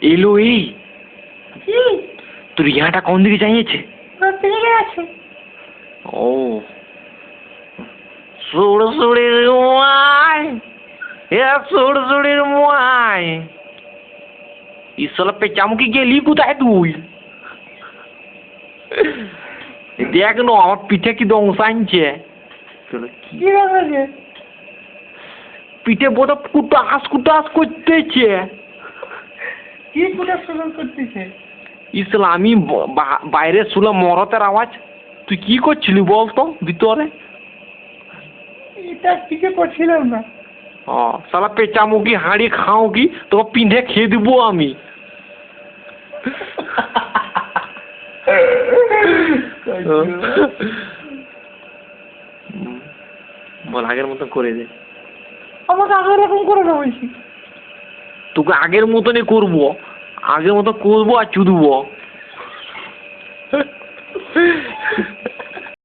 এলো এই তোর ইয়াটা কোন দিকে চাইছে? ও সুড়সুড়ির মাই, এ সুড়সুড়ির মাই, ইসলা পেঁচামুখী গেলি কোথায় তুই? দেখ না আমার পিঠে কি দংশাইছে, পিঠে বোধ কুটাস কুটাস করতেছে। কি কুটাস করতেছে? ইসলা আমি বাইরে শুনলাম মরতের আওয়াজ। তুই কি করছিলি বলতো ভিতরে? এটা কিছু করছিলাম না। ও শালা পেঁচামুখী হাঁড়ি খাও কি তোকে পিঠে খেয়ে দিব আমি। বল আগের মতো করে দে। আমাকে আগের রকম করে না বলছি। তোকে আগের মতনই করবো, আগের মতো করবো আর চুদবো।